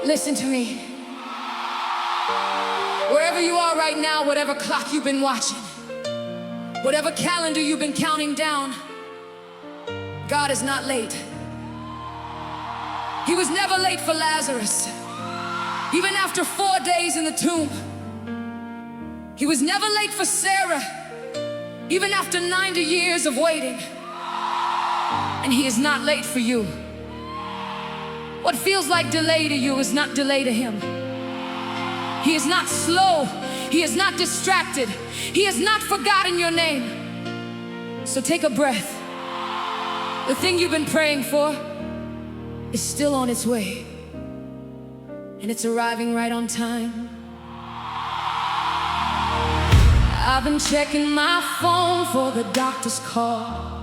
Listen to me. Wherever you are right now, whatever clock you've been watching, whatever calendar you've been counting down, God is not late. He was never late for Lazarus. Even after 4 days in the tomb, he was never late for Sarah. Even after 90 years of waiting, and he is not late for you. What feels like delay to you is not delay to him. He is not slow. He is not distracted. He has not forgotten your name. So take a breath. The thing you've been praying for is still on its way, and it's arriving right on time. I've been checking my phone for the doctor's call,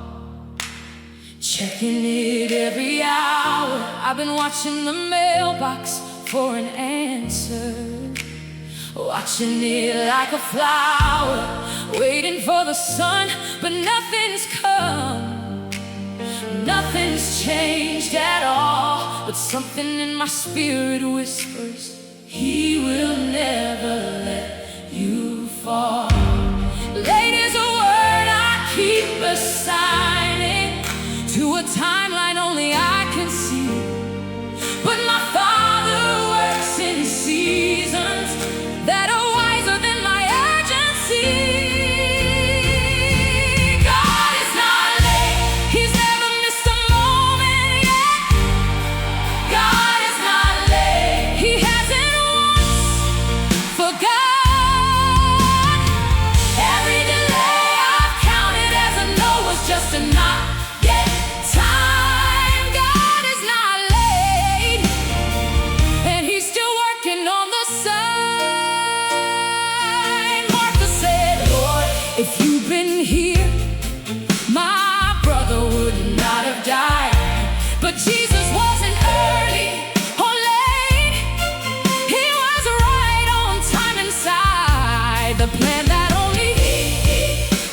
checking it every hour. I've been watching the mailbox for an answer, watching it like a flower, waiting for the sun, but nothing's come. Nothing's changed at all, but something in my spirit whispers, he will never let you fall. Late is a word I keep assigning to a timeline only I can see, but my Father works in seasons that are wiser than my urgency. God is not late. He's never missed a moment yet. God is not late. He hasn't once forgot. Every delay I've counted as a no was just a not yet time. God is not late, and he's still working on the sign. Martha said, Lord, if you'd been here, my brother would not have died. But Jesus wasn't early or late. He was right on time inside the plan that only he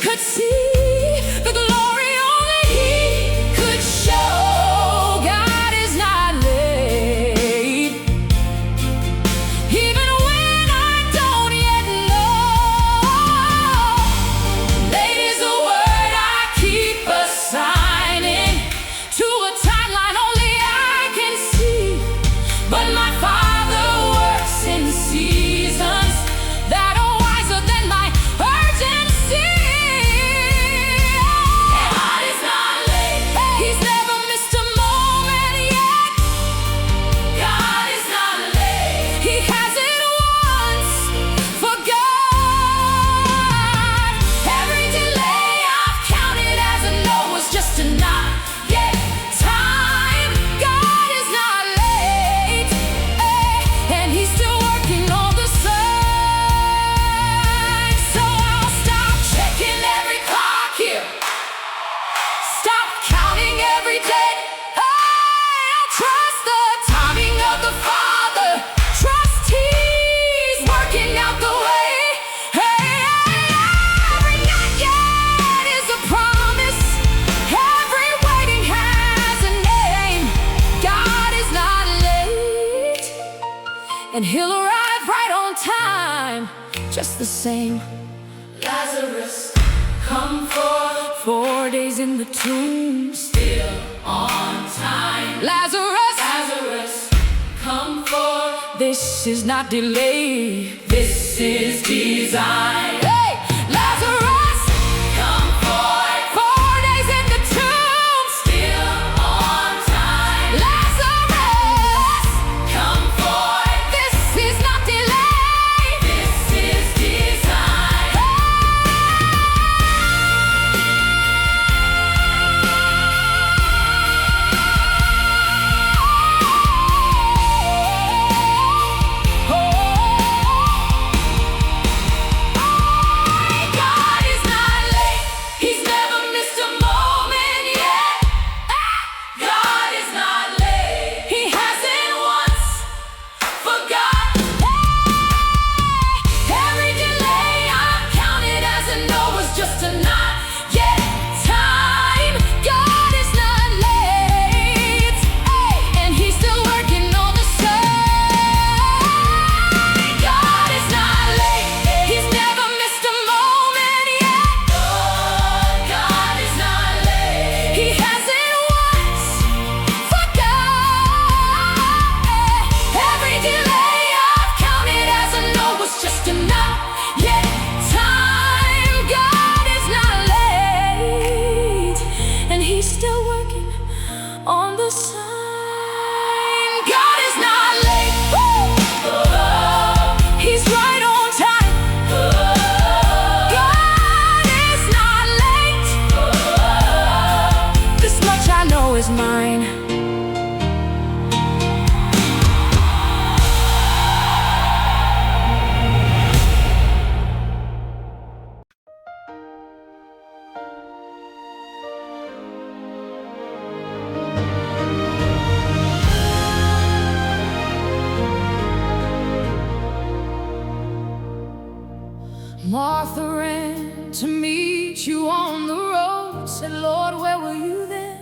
could see, the glory only he could show. God is not late, even when I don't yet know. Late is a word I keep assigning to a timeline only I can see, but my Father works in seasons that are wiser than my urgency. God is not late. He's never missed a moment yet. God is not late. He hasn't once forgot. Every delay I've counted as a no was just a not yet time. God is not late, and he's still working on the sign. So I'll stop checking every clock here, stop counting every day. I'll trust the timing of the Father, trust he's working out the way. Every not yet is a promise, every waiting has a name. God is not late, and he'll arrive right on time, just the same. Lazarus, come forth. 4 days in the tomb, still on time. Lazarus, come forth. This is not delay, this is design. Hey, Lazarus, come forth. 4 days in the tomb, still on time. Lazarus, come forth. This is not delay, this is design. Oh, was mine. Martha ran to meet you on the road, said, Lord, where were you then?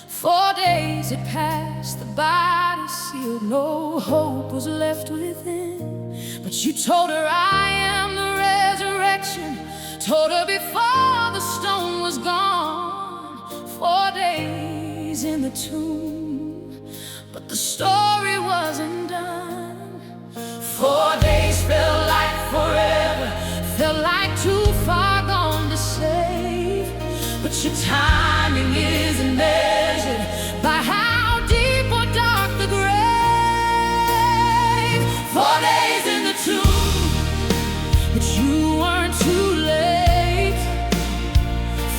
4 days had passed, the body sealed, no hope was left within. But you told her, I am the resurrection, told her before the stone was gone. 4 days in the tomb, but the story wasn't done. 4 days felt like forever, felt like too far gone to save. But your timing isn't measured by how deep or dark the grave. 4 days in the tomb, but you weren't too late.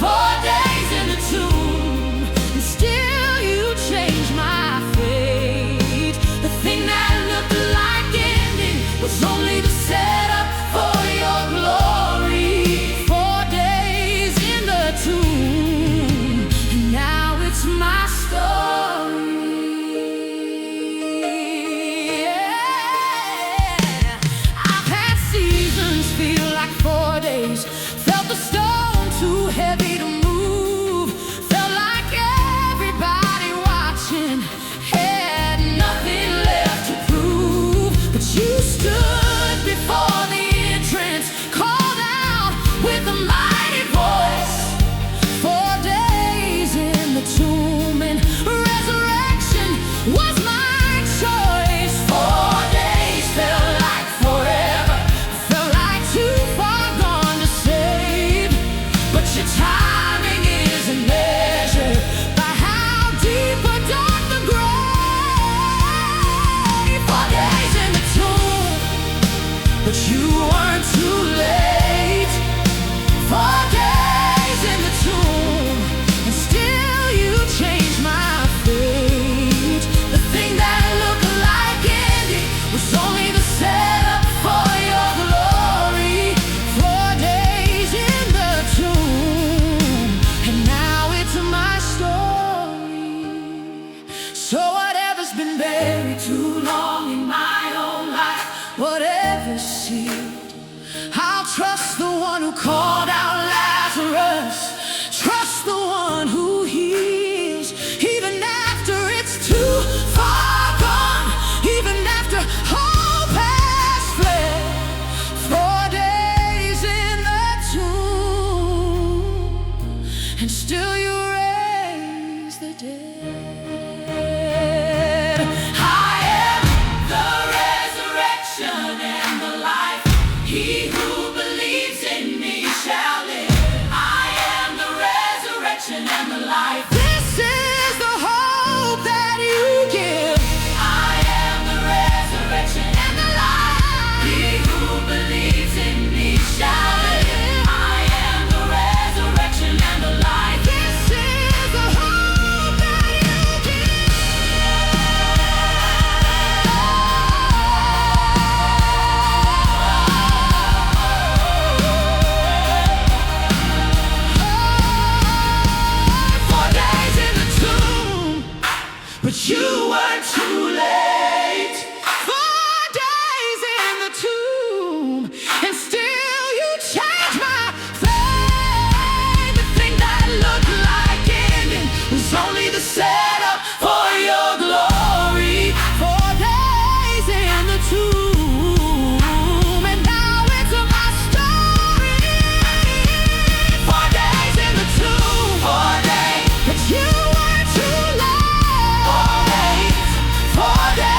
4 days in the tomb, and still you changed my fate. The thing that looked like ending was only the setup for your glory. 4 days in the tomb, and now it's my story. Yeah. I've had seasons feel like 4 days, felt the stone too heavy to move, felt like everybody watching had nothing left to prove. But you stood before the entrance, called out with a mighty voice. 4 days in the tomb, and resurrection was my choice. 4 days felt like forever, felt like too far gone to save. But your timing isn't measured by how deep or dark the grave. 4 days in the tomb, but you weren't too late. 4 days in the tomb, and still you changed my fate. The thing that looked like ending was only the setup for your glory. 4 days in the tomb, and now it's my story. So whatever's been buried too long in my own life, whatever's sealed, I'll trust the one who called out Lazarus, trust the one who heals, even after it's too far gone, even after hope has fled. 4 days in the tomb, and still you raise the dead. I am the resurrection and the life. He who believes in me shall live. I am the resurrection and the life. This is the hope that you give. I am the resurrection and the life. He who believes in me shall live. I am the resurrection and the life. This is the hope that you give. 4 days in the tomb, but you weren't too late. 4 days in the tomb, and still you changed my fate. The thing that looked like ending was only the setup for your glory. 4 days in the tomb, and now it's my story. 4 days in the tomb, 4 days, but you weren't too late. 4 days, 4 days.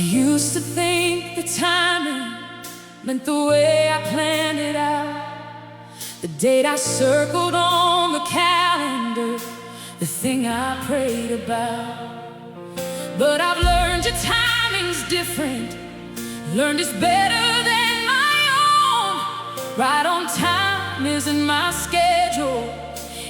used to think the timing meant the way I planned it out, the date I circled on the calendar, the thing I prayed about. But I've learned your timing's different, learned it's better than my own. Right on time isn't my schedule,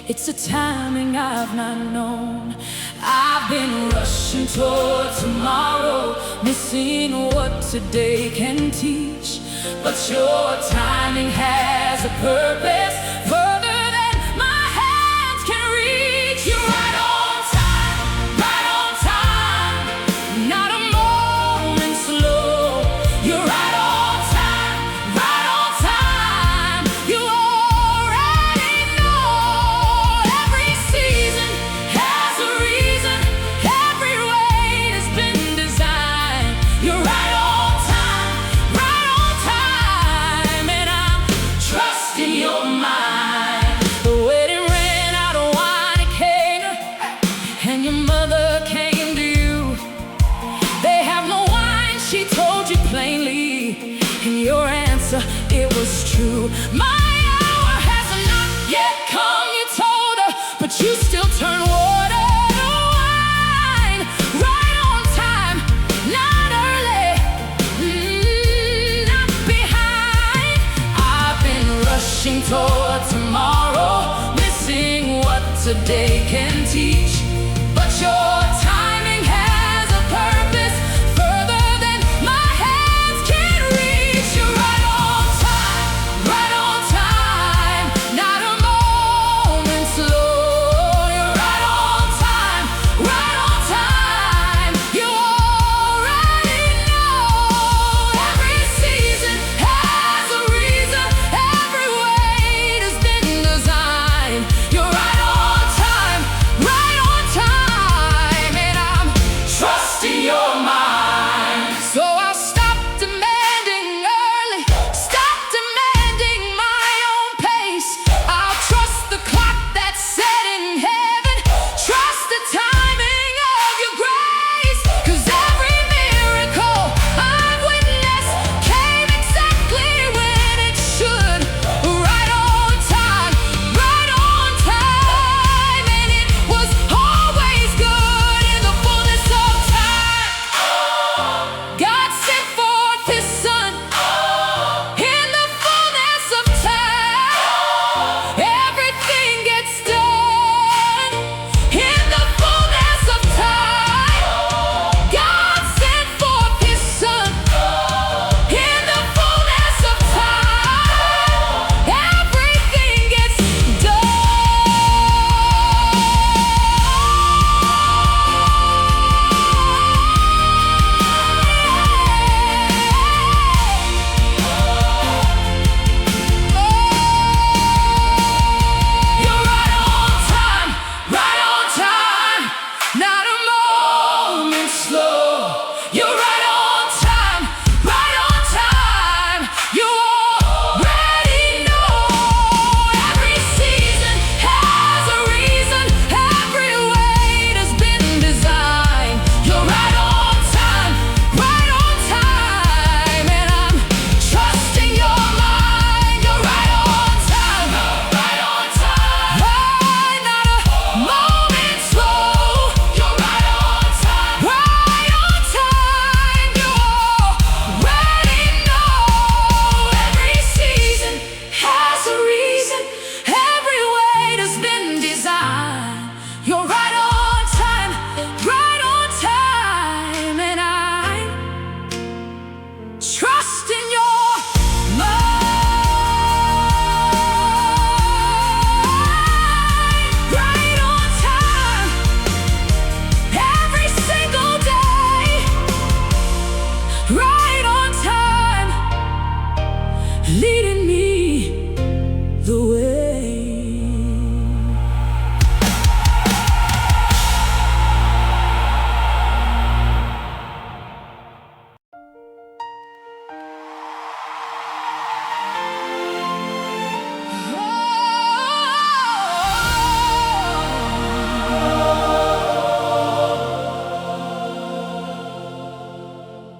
it's a timing I've not known. I've been rushing toward tomorrow, missing what today can teach. But your timing has a purpose further than my hands can reach. You're right on time, not a moment slow. You're right on time, right on time. You already know every season has a reason, every wait has been designed. You're right on time, right on time, and I'm trusting your mind. The wedding ran out of wine at Cana, and your mother came to you. They have no wine, she told you plainly, and your answer, it was true. My hour has not yet come, you told her, but you still turn water to wine. Right on time, not early, not behind. I've been rushing toward tomorrow, missing what today can teach. But your timing has a purpose further than my hands can reach. You're right on time, not a moment slow. You're right on time, right on time. You already know every season has a reason, every wait has been designed. You're right on time, and I'm trusting your mind. So I'll stop demanding early, stop demanding my own pace. I'll trust the clock that's set in heaven, trust the timing of your grace. 'Cause every miracle I've witnessed came exactly when it should. Right on time, and it was always good in the fullness of time.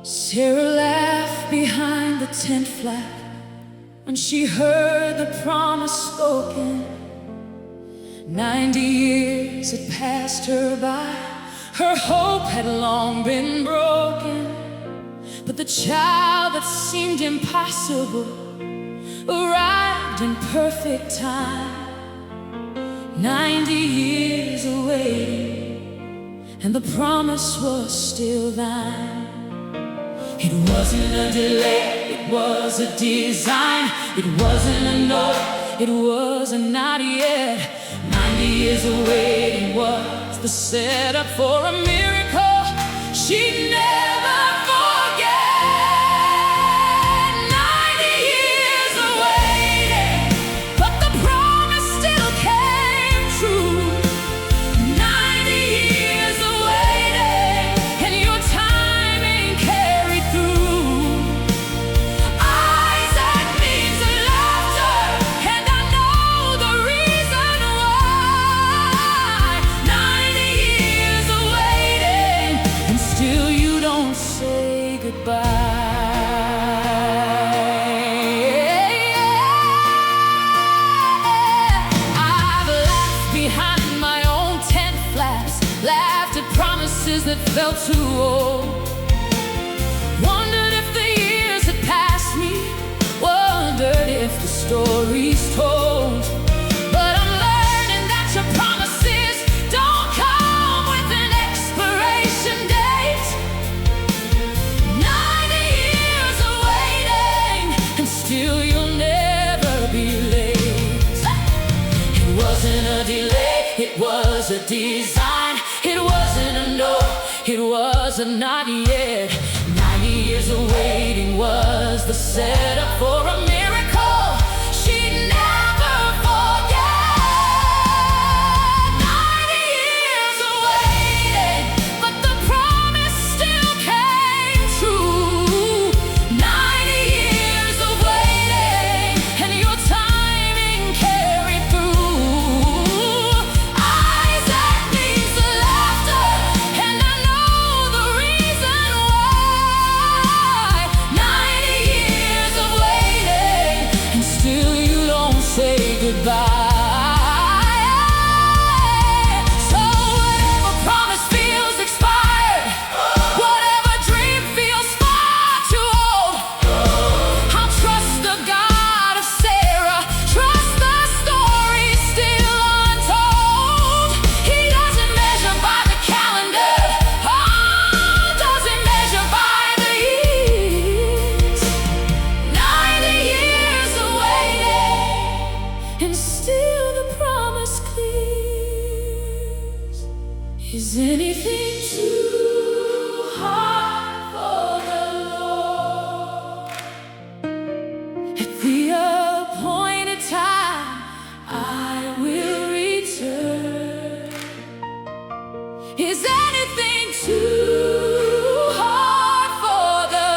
Sarah laughed behind the tent flap when she heard the promise spoken. 90 years had passed her by, her hope had long been broken. But the child that seemed impossible arrived in perfect time. 90 years away, and the promise was still thine. It wasn't a delay, it was a design. It wasn't a no, it was a not yet. 90 years of waiting was the setup for a miracle she'd never forget. 90 years of waiting, but the promise still came true. 90 years of waiting, and your timing carried through. Eyes that means laughter, and I know the reason why. 90 years of waiting, and still you don't say goodbye. I've laughed behind my own tent flaps, laughed at promises that felt too old. Wondered if the years had passed me, wondered if the story's told. But I'm learning that your promises don't come with an expiration date. 90 years of waiting, and still you'll never be late. It wasn't a delay, it was a design. It wasn't a no, it was a not yet. 90 years of waiting was the setup for a miracle she'd never forget. 90 years of waiting, but the promise still came true. 90 years of waiting, and your timing carried through. Eyes that means laughter, and I know the reason why. 90 years of waiting, and still you don't say goodbye. So whatever promise feels expired, whatever dream feels far too old, I'll trust the God of Sarah, trust the story still untold. He doesn't measure by the calendar, doesn't measure by the years. 90 years of waiting, and still the promise clears. Is anything too hard for the Lord? At the appointed time, I will return. Is anything too hard for the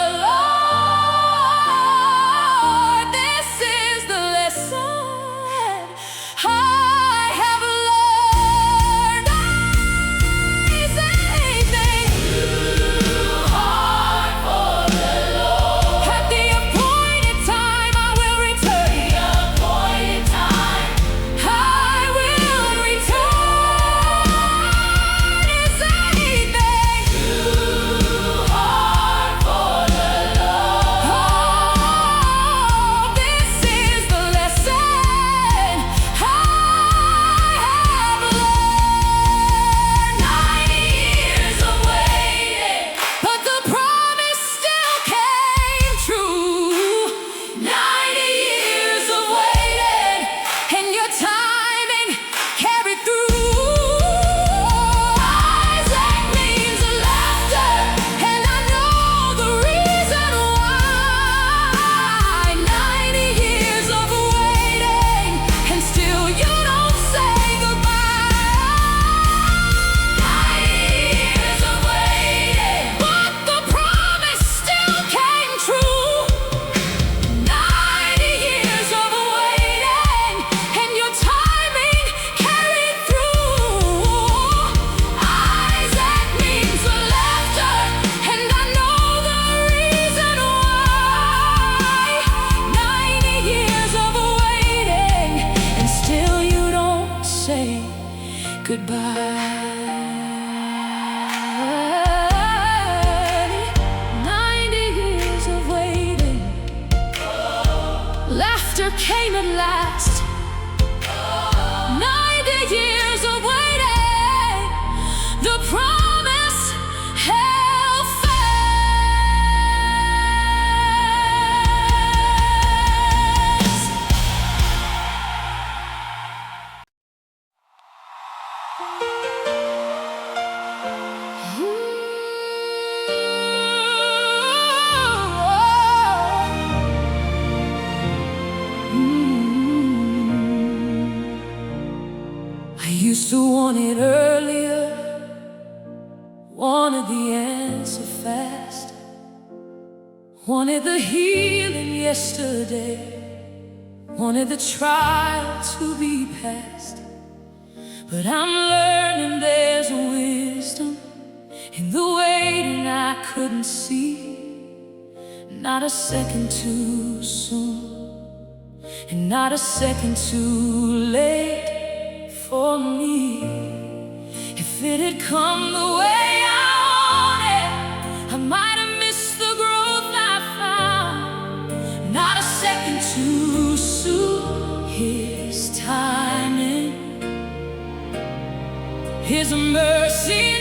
Lord? This is the lesson I have learned. Eyes that it earlier, wanted the answer fast, wanted the healing yesterday, wanted the trial to be past. But I'm learning there's wisdom in the waiting I couldn't see. Not a second too soon, and not a second too late for me. If it had come the way I wanted, I might have missed the growth I found. Not a second too soon, His timing, His mercy.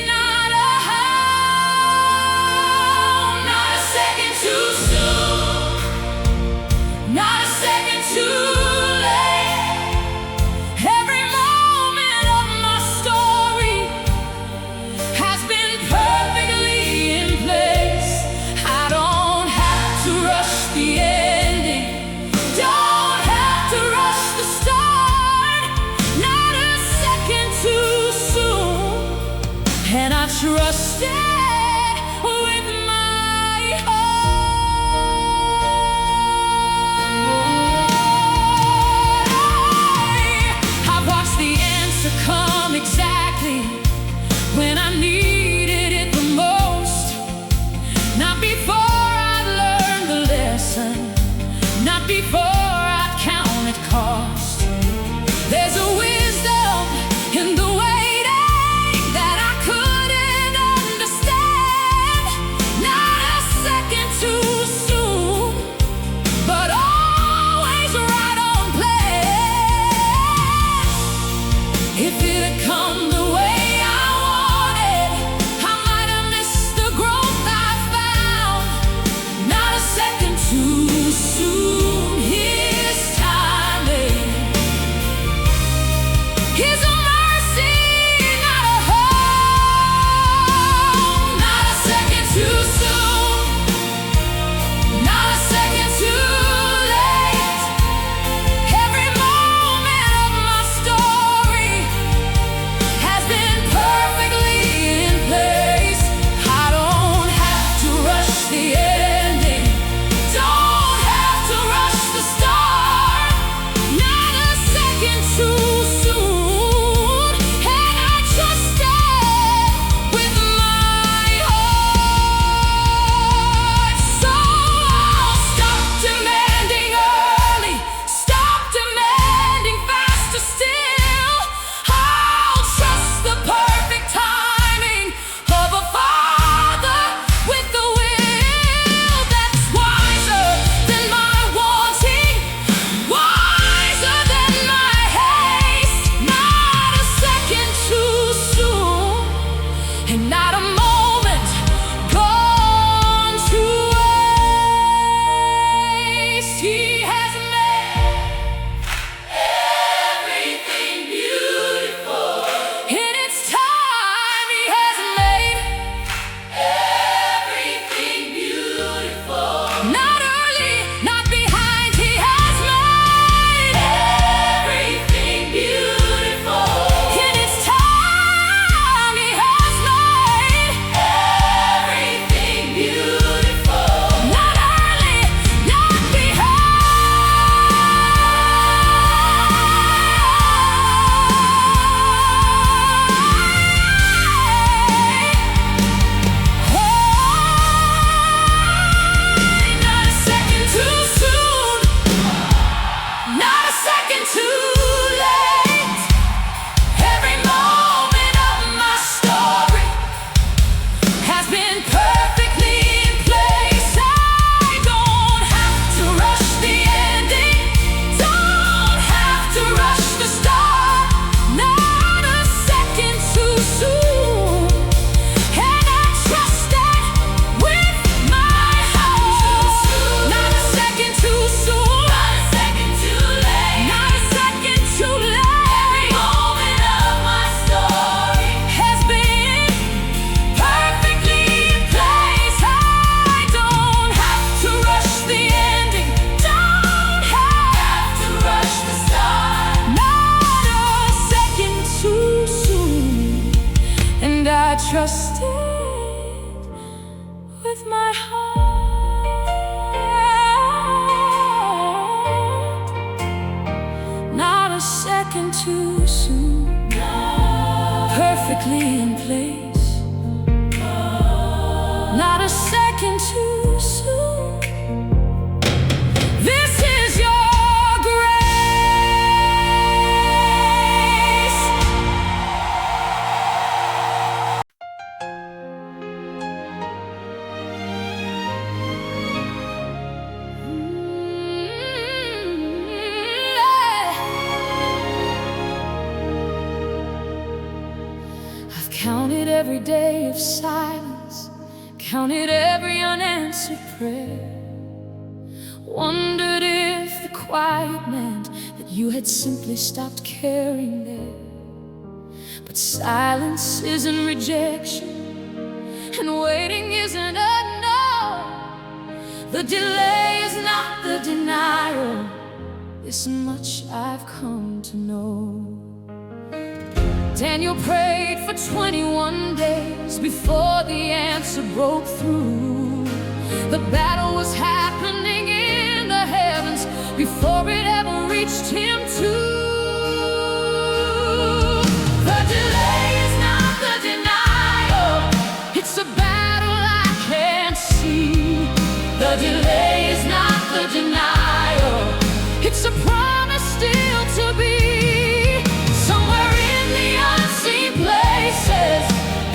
with my heart. Not a second too soon, perfectly in place. Not a second too soon. This is your grace. I've counted every day of silence, counted every unanswered prayer, wondered if the quiet meant that you had simply stopped caring there. But silence isn't rejection, and waiting isn't a no. The delay is not the denial. This much I've come to know. Daniel prayed for 21 days before the answer broke through. The battle was happening in the heavens before it ever reached him too. The delay is not the denial. It's a battle I can't see. The delay is not the denial. It's a promise still to be. Somewhere in the unseen places,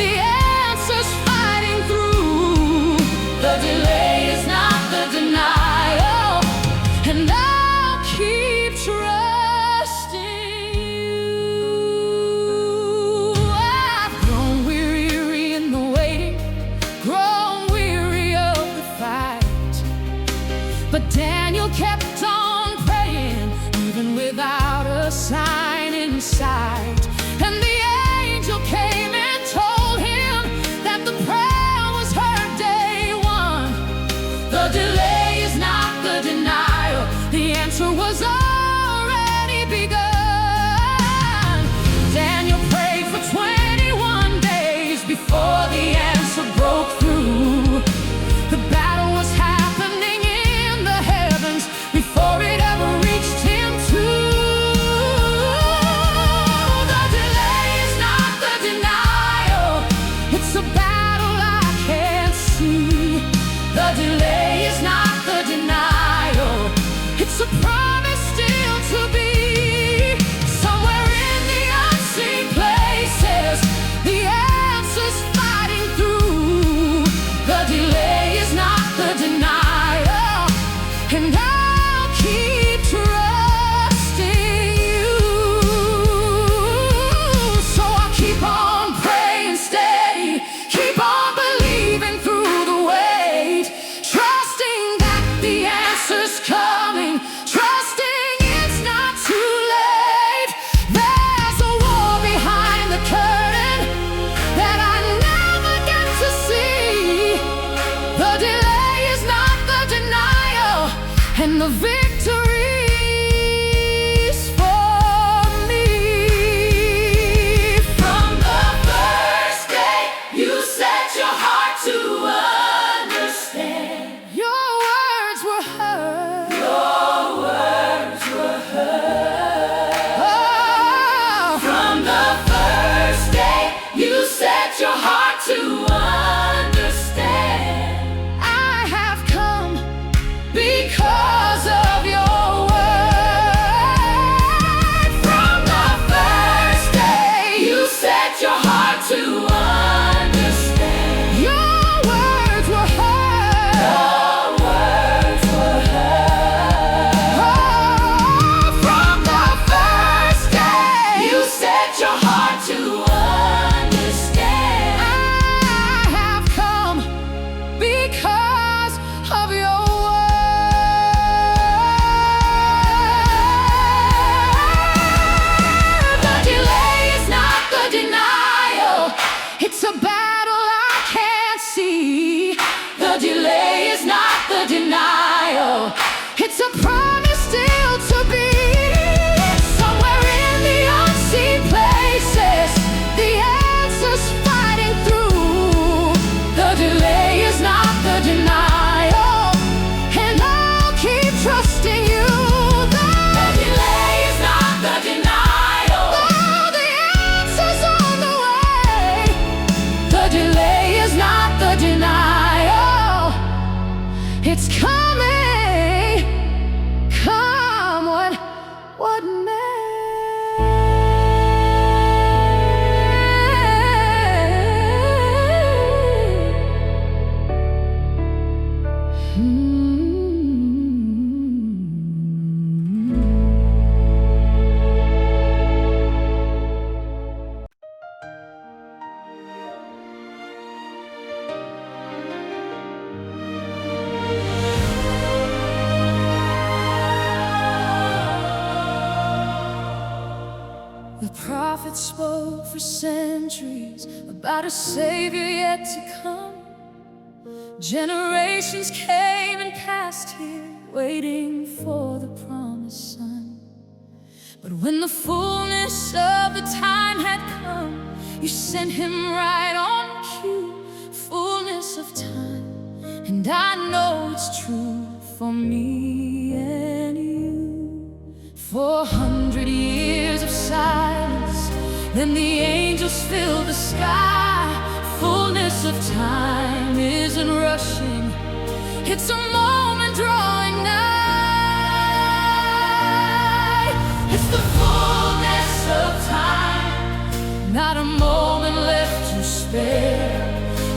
the answer's fighting through. The delay is not the denial, and I'll keep trusting you. I've grown weary in the waiting, grown weary of the fight, but Daniel kept on praying, even without a sign in sight. And the angel came and told him that the prayer was heard day one. The delay is not the denial. The answer was already begun. Daniel prayed for 21 days before the answer broke through. The battle was happening in the heavens before it ever reached him too. The delay is not the denial. It's a battle I can't see. The delay is not the denial. It's a promise still to be. Somewhere in the unseen places, the answer's fighting through. The delay is not the denial, and I'll keep trusting you. So I'll keep on praying steady, keep on believing through the wait, trusting that the answer's coming, trusting it's not too late. There's a war behind the curtain that I never get to see. The delay is not the denial, and the victory's for me. From the first day you set your heart to understand, your words were heard. Your words were heard. Oh. From the first day you set your heart to understand, I have come because of The prophets spoke for centuries about a Savior yet to come. Generations came and passed here, waiting for the promised Son. But when the fullness of the time had come, you sent him right on cue. Fullness of time, and I know it's true for me and you. 400 years of silence, then the angels filled the sky. Fullness of time isn't rushing, it's a moment drawing nigh. It's the fullness of time, not a moment left to spare.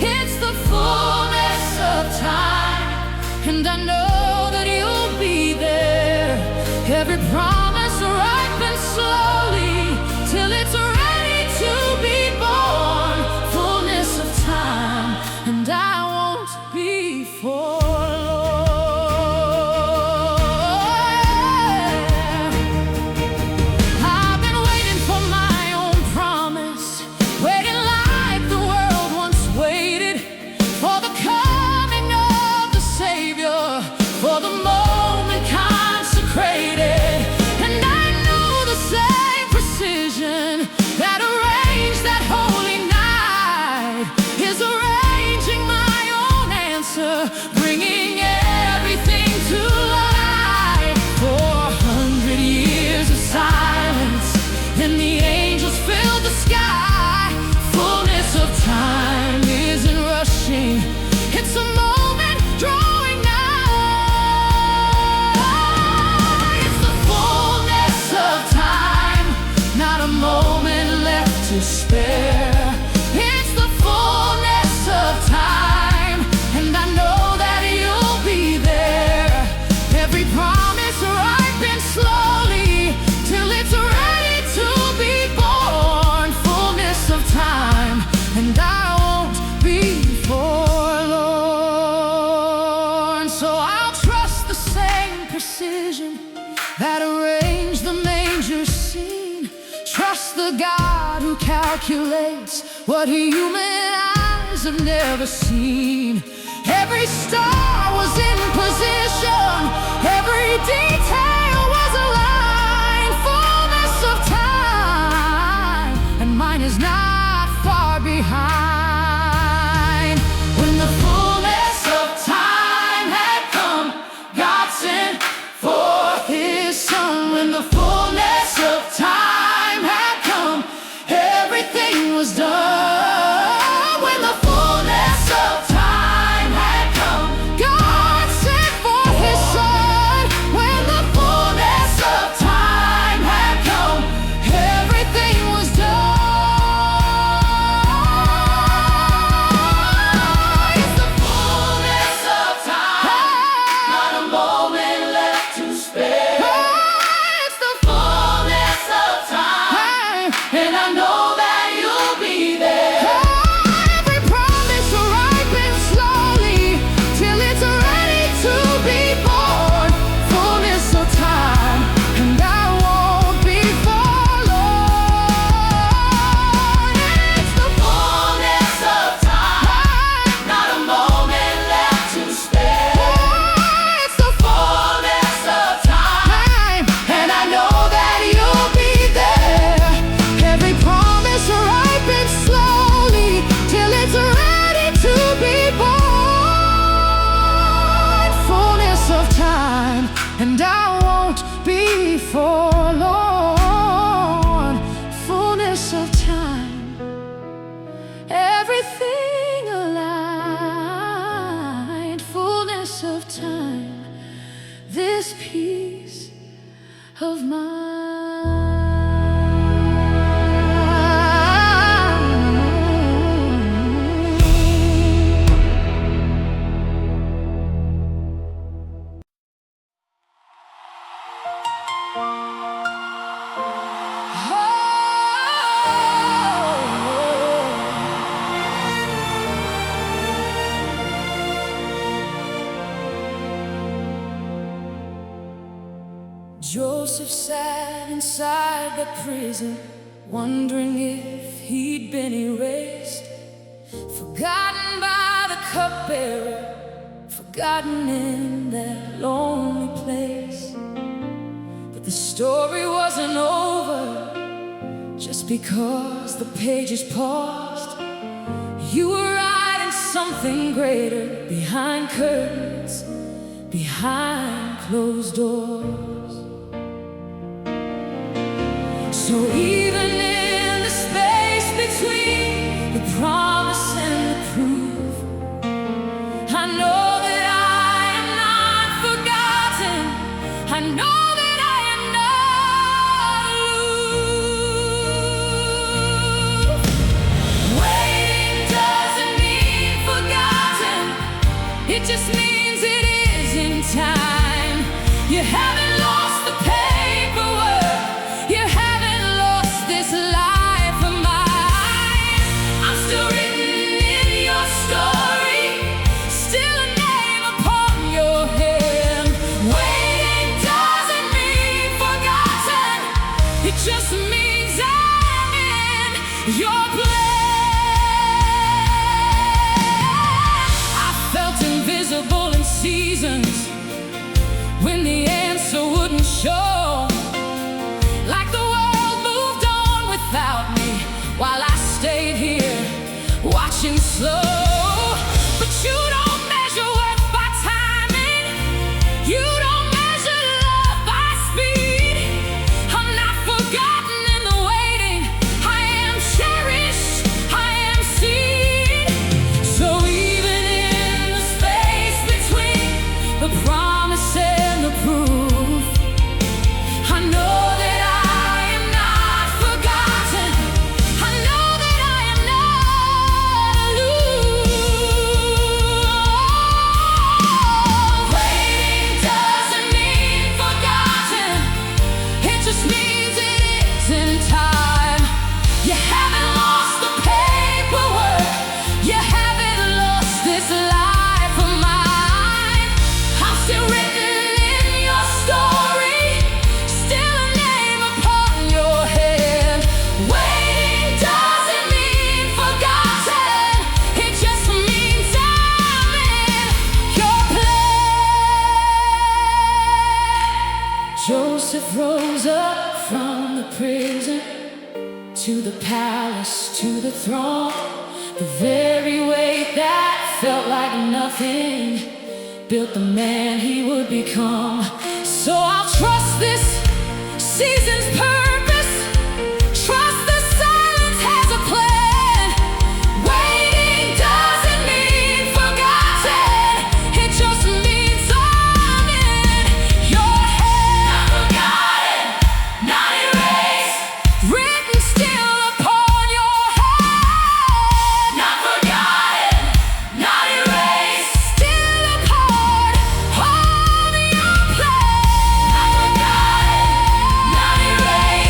It's the fullness of time, and I know that you'll be there. Every promise ripens slowly till it's ready to be born. Fullness of time, and I won't be forlorn. I've been waiting for my own promise, waiting like the world once waited, for the coming of the Savior, for the moment consecrated. And I know the same precision that arranged that holy night is arranging my own answer, bringing everything to life. 400 years of silence, then the angels filled the sky. Fullness of time isn't rushing, it's a moment drawing nigh. It's the fullness of time, not a moment left to spare. It's the fullness of time, and I know that you'll be there. Every promise ripens slowly till it's ready to be born. Fullness of time, and I won't be forlorn. So I'll trust the same precision that arranged the manger scene. Trust the God who calculates what human eyes have never seen. Every star was in position, every detail was aligned. Fullness of time, and mine is not far behind. When the fullness of time had come, God sent forth his Son. When the fullness of time had come, everything was done. When the fullness of time had come, God sent forth his Son. When the fullness of time had come, everything was done. It's the fullness of time, not a moment left to spare. It's the fullness of time, and I know that you'll be there. Every promise ripens slowly till it's ready to be born. Fullness of time, and I won't be forlorn. It's the fullness of time, not a moment left to spare. It's the fullness of time, and I know that you'll be there. Every promise ripens slowly till it's ready to be born. Fullness of time, and I won't be forlorn. Fullness of time, everything aligned. Fullness of time, this peace of mine. Joseph sat inside the prison, wondering if he'd been erased, forgotten by the cupbearer, forgotten in that lonely place. But the story wasn't over just because the pages paused. You were writing something greater behind curtains, behind closed doors. So even in the space between the promise and the proof, I know that I am not forgotten. I know that I am not aloof. Waiting doesn't mean forgotten. It just means it is in time. You haven't lost the paperwork. You haven't lost this life of mine. I'm still written in your story, still a name upon your hand. Waiting doesn't mean forgotten. It just means I'm in your plan. I felt invisible in seasons when the answer wouldn't show, like the world moved on without me while I stayed here watching slow. But you don't measure worth by timing, you don't measure love by speed. I'm not forgotten in the waiting, I am cherished, I am seen. So even in the space between the promise and the proof, I know that I am not forgotten. I know that I am not aloof. Waiting doesn't mean forgotten. It just means it is in time. You haven't lost the paperwork. You haven't lost this life of mine. I'm still written in your story, still a name upon your hand. Waiting doesn't mean forgotten. It just means I'm in your plan. Joseph rose up from the prison, to the palace, to the throne. The very weight that felt like nothing built the man he would become. So I'll trust this season's purpose, trust the silence has a plan. Waiting doesn't mean forgotten. It just means I'm in your hand. Not forgotten, not erased, written still upon your head. Not forgotten, not erased, still a part of your plan. Not forgotten, not erased.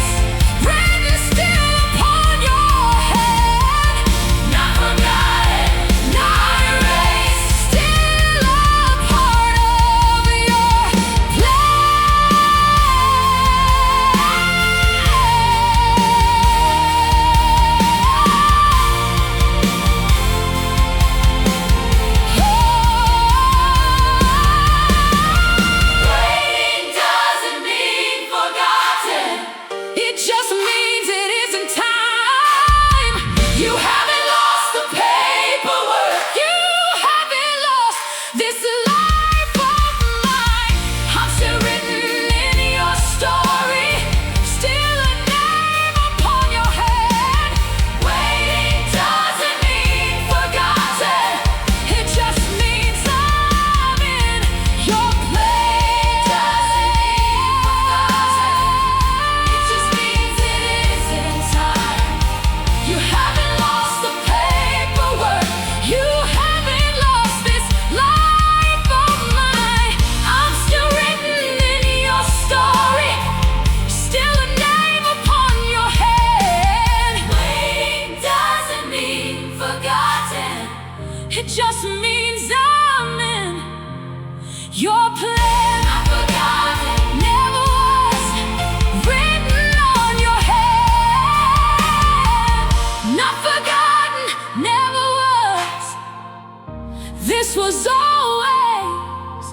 this was always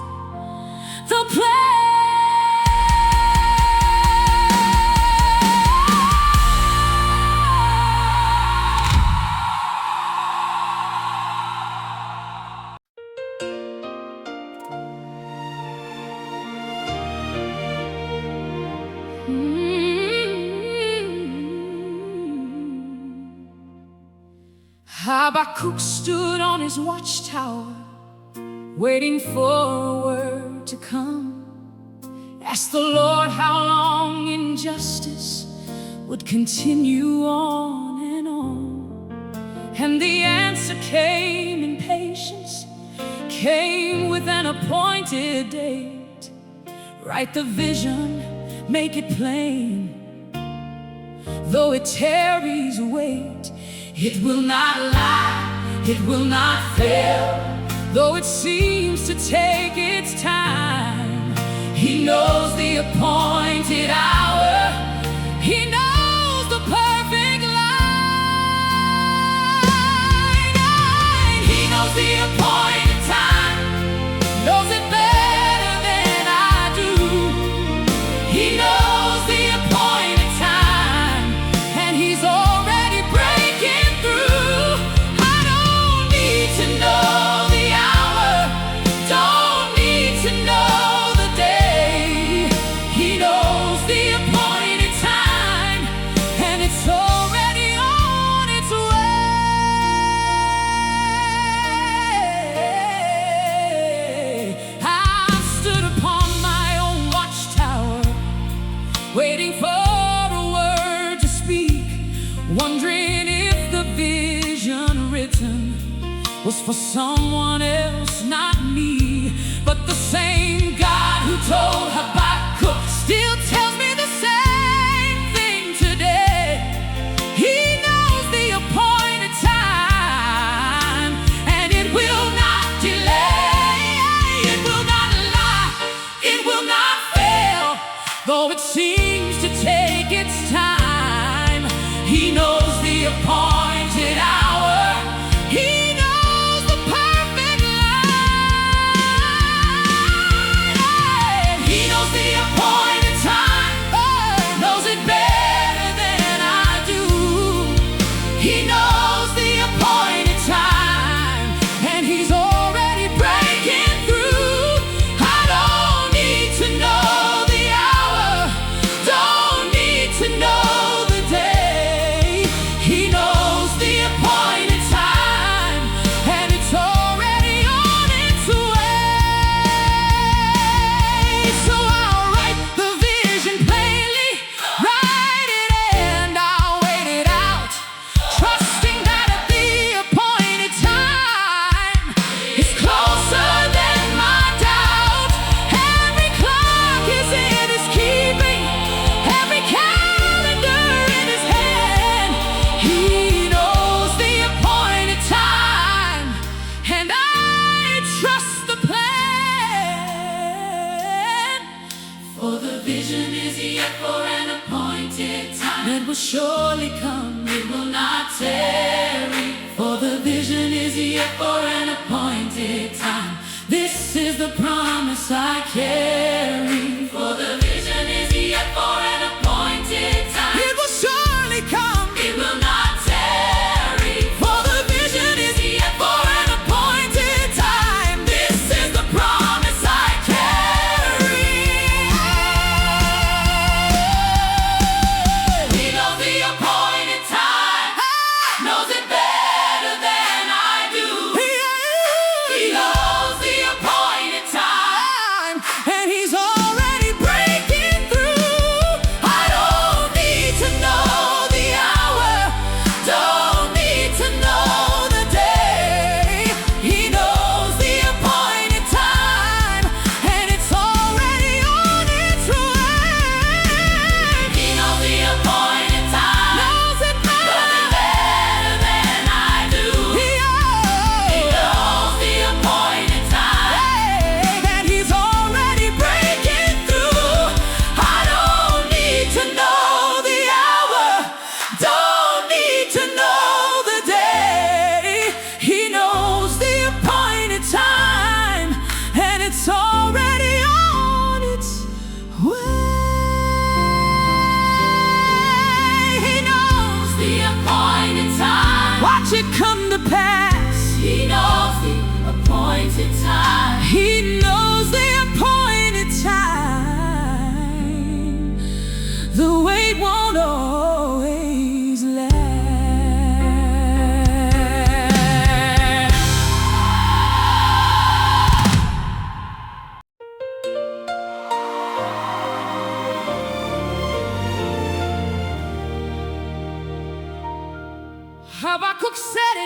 the plan. Habakkuk stood on his watchtower, waiting for a word to come. Asked the Lord how long injustice would continue on and on. And the answer came in patience, came with an appointed date. Write the vision, make it plain. Though it tarries, wait. It will not lie, it will not fail. Though it seems to take its time, He knows the appointed hour. He knows the perfect line. He knows the appointed time, knows it better than I do. He knows the appointed time, and He's already breaking through. I don't need to know the hour, don't need to know the day. He knows the appointed time, and it's already on its way. I've stood upon my own watchtower, waiting for a word to speak, wondering if the vision written was for someone else, not me. But the same God who told Habakkuk still tells me the same thing today. He knows the appointed time, and it will not delay. It will not lie, it will not fail. Though it seems to take its time, He knows the appointed hour. He knows the perfect line. He knows the appointed time, knows it better than I do. He knows the appointed time, and He's already breaking through. I don't need to know the hour, don't need to know the day. He knows the appointed time, and it's already on its way. So I'll write the vision plainly, write it and I'll wait it out, trusting that at the appointed time is closer than my doubt. Every clock is in His keeping, every calendar in His hand. He knows the appointed time, and I trust the plan. For the vision is yet for an appointed time. It will surely come, it will not tarry. For the vision is yet for an appointed time. This is the promise I carry. For the vision is yet for an appointed time. It will surely come, it will not tarry. For the vision is yet for an appointed time. This is the promise I carry. He knows the appointed time, knows it better than I do. He knows the appointed time, and He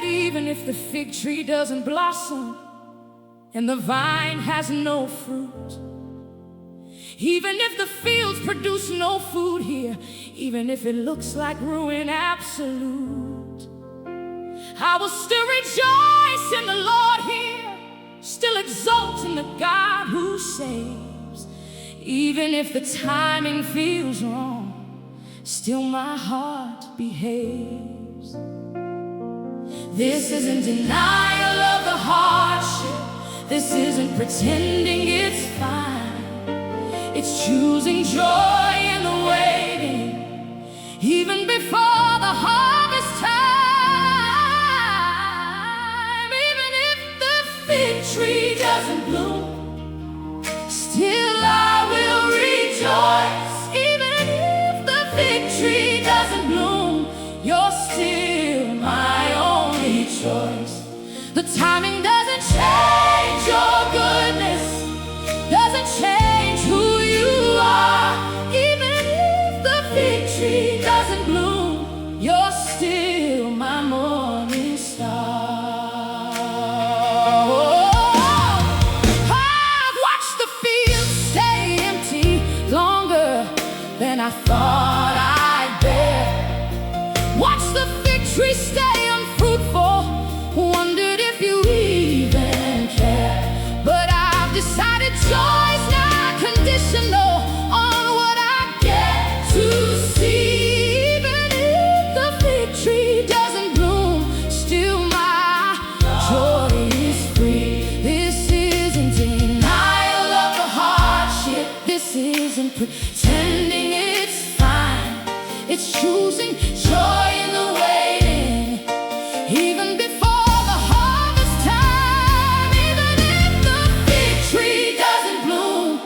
even if the fig tree doesn't blossom and the vine has no fruit, even if the fields produce no food here, even if it looks like ruin absolute, I will still rejoice in the Lord here, still exult in the God who saves. Even if the timing feels wrong, still my heart behaves. This isn't denial of the hardship, this isn't pretending it's fine. It's choosing joy in the waiting, even before the harvest time. Even if the fig tree doesn't bloom, still I will rejoice. Even if the fig tree doesn't bloom, you're still my only choice. The timing doesn't change your goodness, doesn't change who you are. Even if the fig tree doesn't bloom, you're still my morning star. I've watched the field stay empty longer than I thought I'd bear. Watch the fig tree stay unfruitful, wondered if you even care. But I've decided joy's not conditional on what I get to see. Even if the fig tree doesn't bloom, still my joy is free. This isn't denial of the hardship, this isn't pretending it's fine. It's choosing joy in the waiting, even before the harvest time. Even if the fig tree doesn't bloom,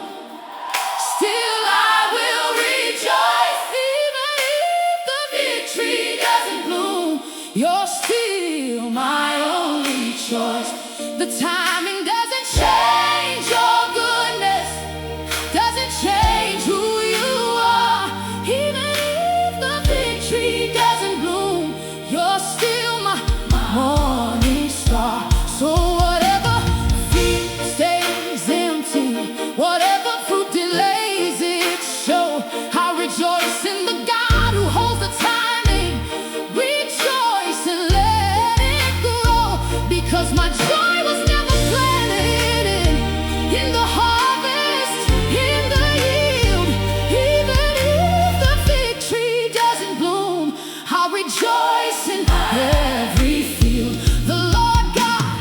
still I will rejoice. Even if the fig tree doesn't bloom, you're still my only choice. The timing doesn't change your goodness, doesn't change who you are. Even if the fig tree doesn't bloom, you're still my morning star. So whatever field stays empty, whatever fruit delays its show, I rejoice in the God who holds the timing. Rejoice and let it grow, because my joy was never planted in the harvest, in the yield. Even if the fig tree doesn't bloom, I'll rejoice in every field. The Lord God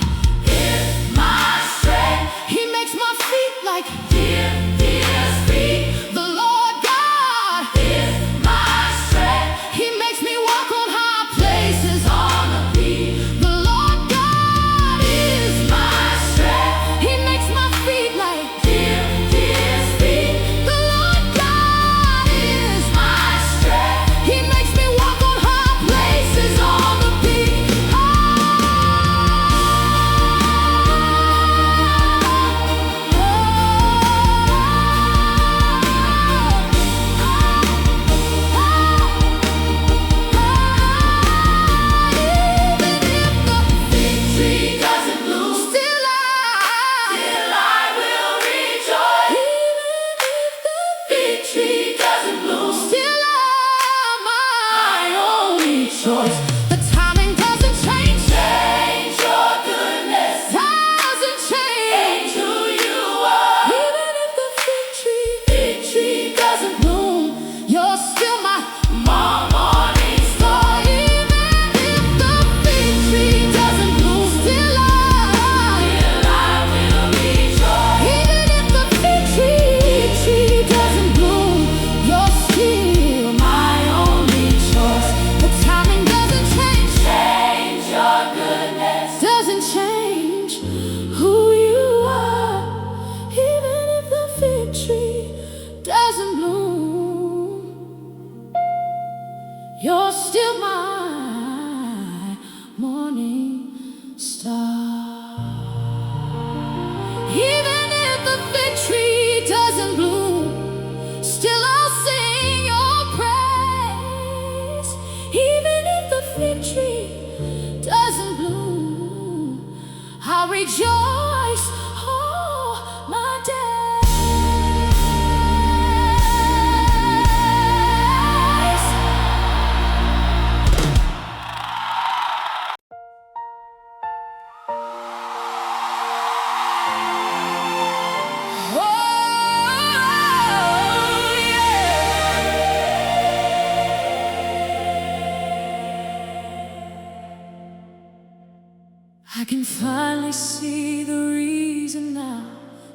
is my strength, He makes my feet like deer's feet. The Lord God is my strength, He makes me walk on high places on the peak. The Lord God is my strength, He makes my feet like deer's feet. The Lord God is my strength, He makes me walk on high places on the peak. Oh,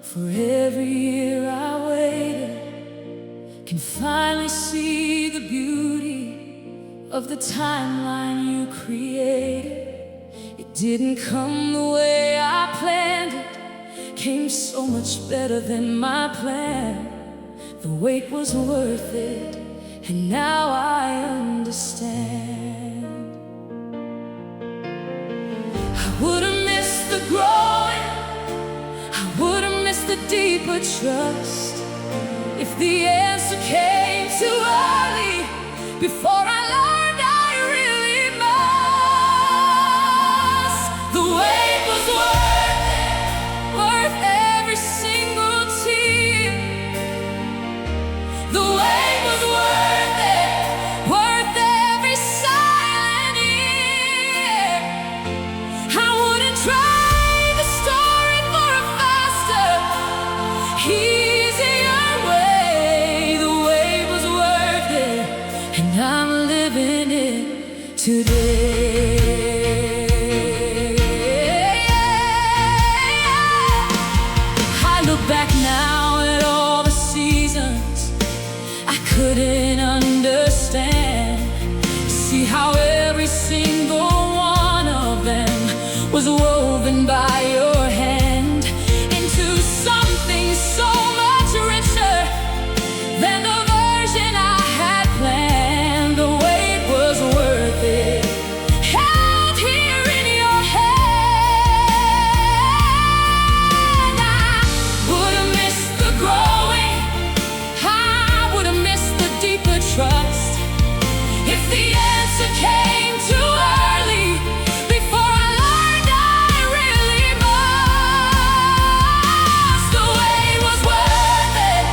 For every year I waited, can finally see the beauty of the timeline you created. It didn't come the way I planned it, came so much better than my plan. The wait was worth it, and now I understand. I would've missed the growing, I would've missed the deeper trust, if the answer came too early, before I learned I really must. The wait was worth it, worth every single tear. The wait was worth it, worth every silent year. I wouldn't trade the story for a faster, easier way. The wait was worth it, and I'm living it today. I look back now at all the seasons I couldn't understand. See how every single one of them was woven by your hand into something so much richer than the version I had planned. The wait was worth it, held here in your hand. I would've missed the growing, I would've missed the deeper trust, if the answer came too early, before I learned I really must. The wait was worth it,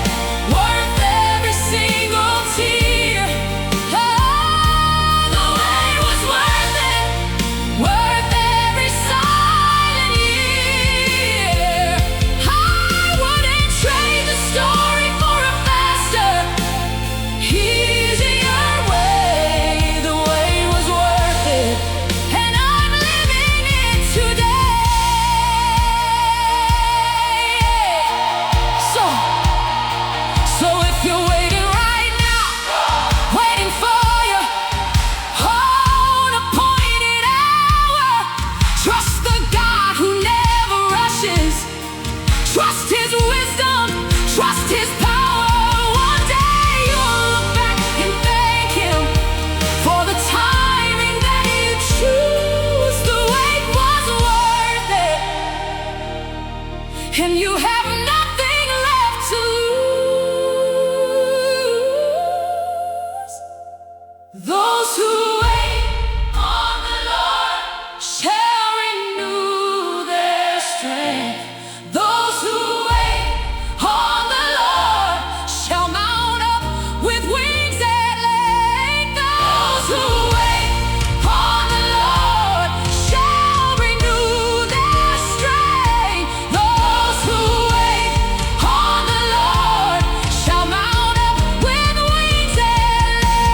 worth every single tear. Oh, the wait was worth it, worth every silent year. I wouldn't trade the story for a faster, easier way. The wait was worth it, and I'm living it today. So if you're waiting right now, waiting for your own appointed hour, trust the God who never rushes. Trust His wisdom, trust His power. One day you'll look back and thank Him for the timing that you choose. The wait was worth it, and you have nothing left to lose. Those who wait on the Lord shall renew their strength. Those who wait on the Lord shall mount up with wings that length. Those who wait on the Lord shall renew their strength. Those who wait on the Lord shall mount up with wings that length.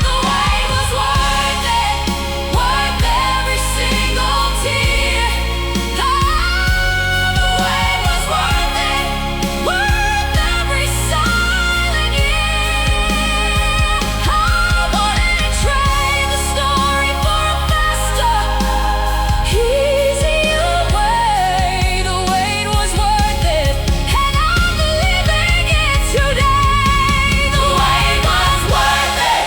The wait was worth it, worth every single tear. The wait was worth it, worth every silent year. I wouldn't trade the story for a faster, easier way. The wait was worth it, and I'm living it today. The wait was worth it,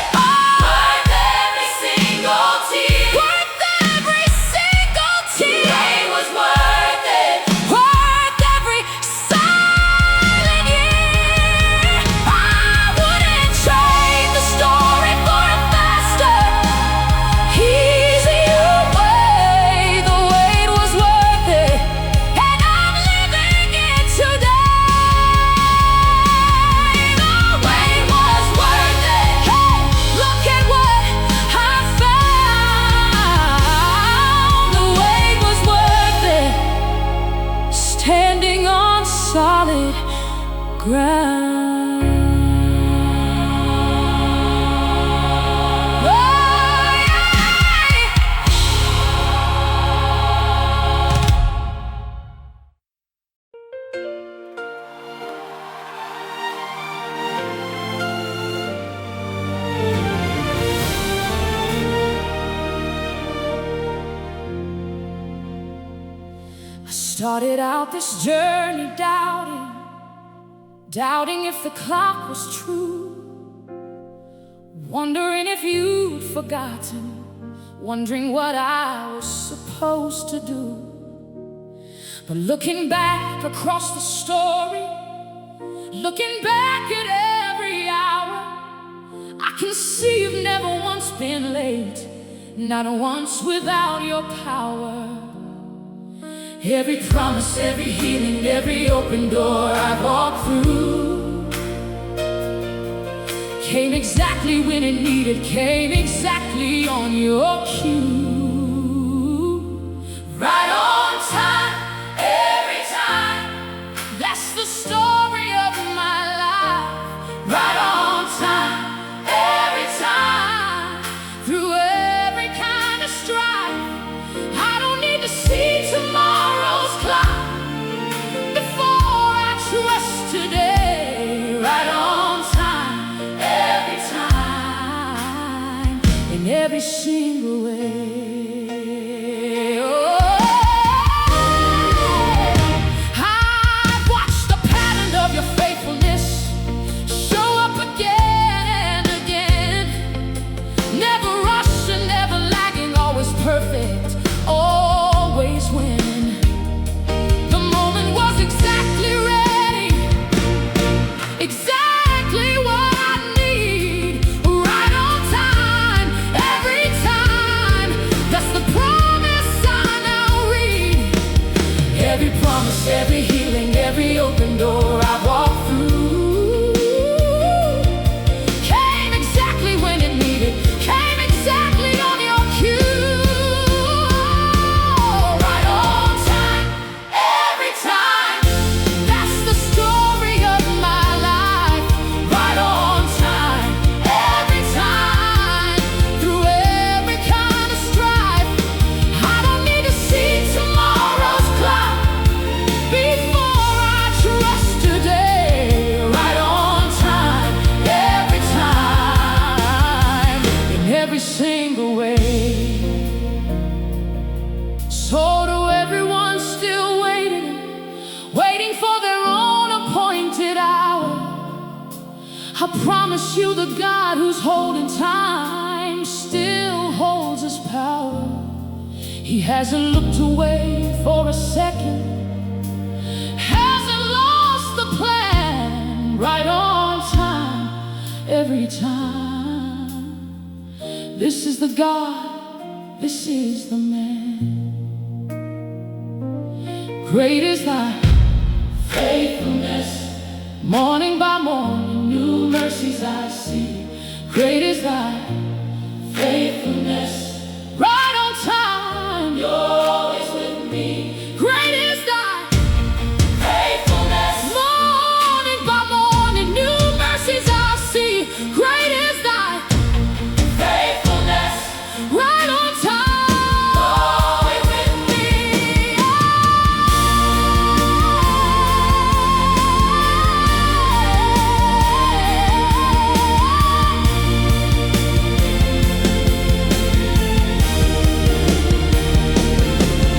worth every single tear. Worth every single tear. The wait was worth it, worth every silent year. I wouldn't trade the story for a faster, easier way. The wait was worth it, and I'm living it today. The wait was worth it. Hey, look at what I found. The wait was worth it, standing on solid ground. Oh, yeah. Started out this journey doubting if the clock was true, wondering if you'd forgotten, wondering what I was supposed to do. But looking back across the story, looking back at every hour, I can see you've never once been late, not once without your power. Every promise, every healing, every open door I walked through came exactly when it needed, came exactly on your cue. Right on time, every time. That's the story of my life. Right on time, every time. Through every kind of strife, I don't need to see tomorrow's clock before I trust today. Right on time, every time, in every single way. I've watched the pattern of your faithfulness show up again and again. Never rushing, never lagging, always perfect, always winning. The moment was exactly ready, exactly what I need. Right on time, every time. That's the promise I now read. Every promise, every healing, every open door I walk through came exactly when it needed, came exactly on your cue. Right on time, every time. That's the story of my life. Right on time, every time. Through every kind of strife, I don't need to see tomorrow's clock before I trust today. Right on time, every time, in every single way. So to everyone still waiting for their own appointed hour, I promise you the God who's holding time still holds his power. He hasn't looked away for a second, hasn't lost the plan. Right on time, every time. This is the God, this is the man. Great is thy faithfulness, morning by morning, new mercies I see. Great is thy faithfulness, right on time, you're always with me. Great is thy faithfulness, morning by morning, new mercies I see. Great is thy faithfulness, right on time, always with me.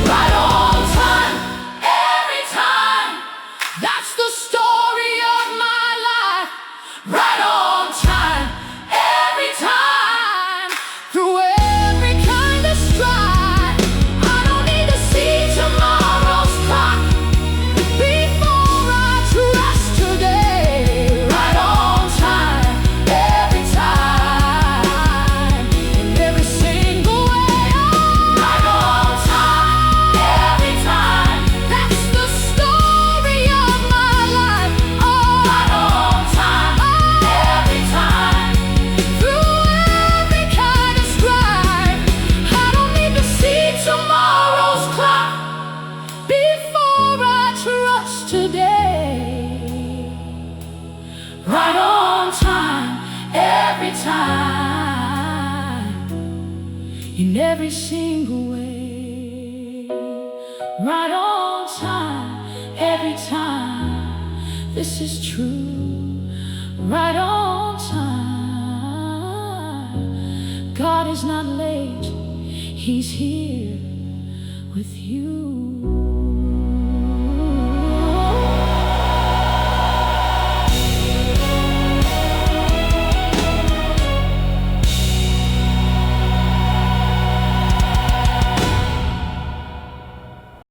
Right on time, every time. That's the story of my life. Right on time, every time. Through every kind of strife, I don't need to see tomorrow's clock before I trust today. Right on time, every time, in every single way. Right on time, every time. That's the story of my life. Right on time, every time. Through every kind of strife, I don't need to see tomorrow's clock before I trust today. Right on time, every time, in every single way. Right on time, every time. This is true. Right on time. God is not late, He's here with you.